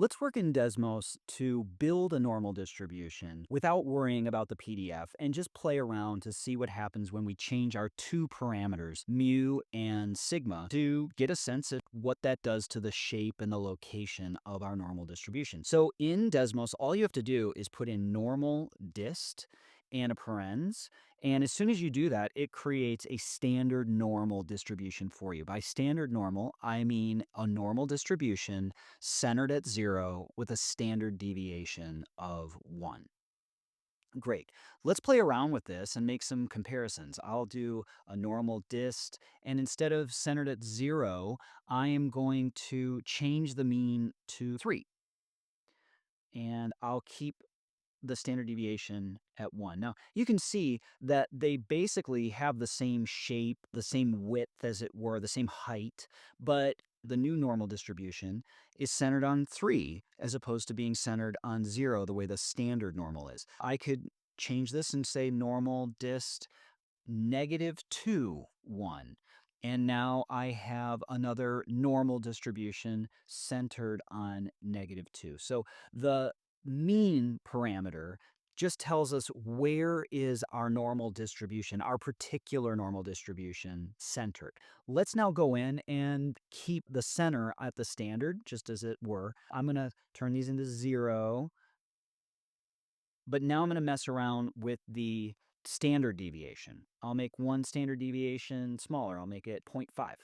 Let's work in Desmos to build a normal distribution without worrying about the PDF and just play around to see what happens when we change our two parameters, mu and sigma, to get a sense of what that does to the shape and the location of our normal distribution. So in Desmos, all you have to do is put in normal dist and a parens. And as soon as you do that, it creates a standard normal distribution for you. By standard normal, I mean a normal distribution centered at 0 with a standard deviation of 1. Great. Let's play around with this and make some comparisons. I'll do a normal dist, and instead of centered at 0, I am going to change the mean to 3, and I'll keep the standard deviation at 1. Now, you can see that they basically have the same shape, the same width, as it were, the same height, but the new normal distribution is centered on 3 as opposed to being centered on 0 the way the standard normal is. I could change this and say normal dist -2, 1. And now I have another normal distribution centered on -2. So the mean parameter just tells us where is our normal distribution, our particular normal distribution centered. Let's now go in and keep the center at the standard, just as it were. I'm going to turn these into 0. But now I'm going to mess around with the standard deviation. I'll make one standard deviation smaller. I'll make it 0.5.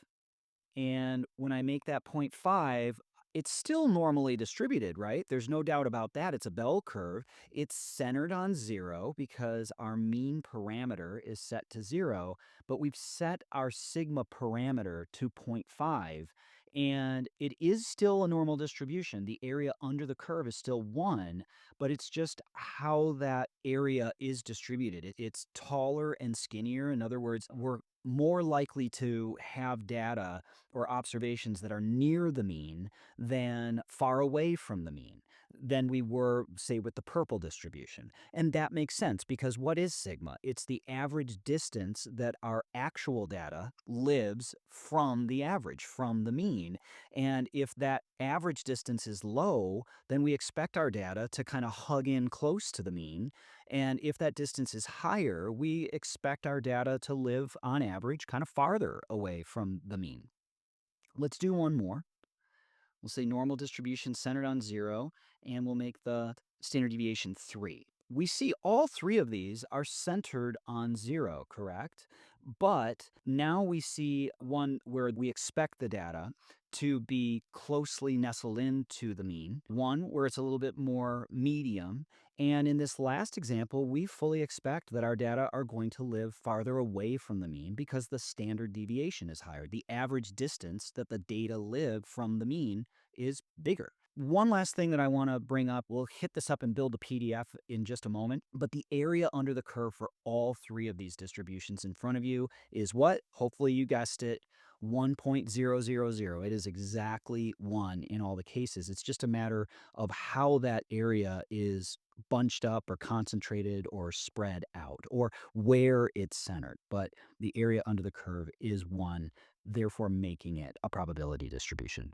And when I make that 0.5, it's still normally distributed, right? There's no doubt about that. It's a bell curve. It's centered on 0 because our mean parameter is set to 0, but we've set our sigma parameter to 0.5, and it is still a normal distribution. The area under the curve is still 1, but it's just how that area is distributed. It's taller and skinnier. In other words, we're more likely to have data or observations that are near the mean than far away from the mean than we were, say, with the purple distribution. And that makes sense because what is sigma? It's the average distance that our actual data lives from the average, from the mean. And if that average distance is low, then we expect our data to kind of hug in close to the mean. And if that distance is higher, we expect our data to live on average kind of farther away from the mean. Let's do one more. We'll say normal distribution centered on 0, and we'll make the standard deviation 3. We see all three of these are centered on 0, correct? But now we see one where we expect the data to be closely nestled into the mean, one where it's a little bit more medium, and in this last example, we fully expect that our data are going to live farther away from the mean because the standard deviation is higher. The average distance that the data live from the mean is bigger. One last thing that I want to bring up, we'll hit this up and build a PDF in just a moment, but the area under the curve for all three of these distributions in front of you is what? Hopefully you guessed it, 1.000. It is exactly 1 in all the cases. It's just a matter of how that area is bunched up or concentrated or spread out or where it's centered. But the area under the curve is 1, therefore making it a probability distribution.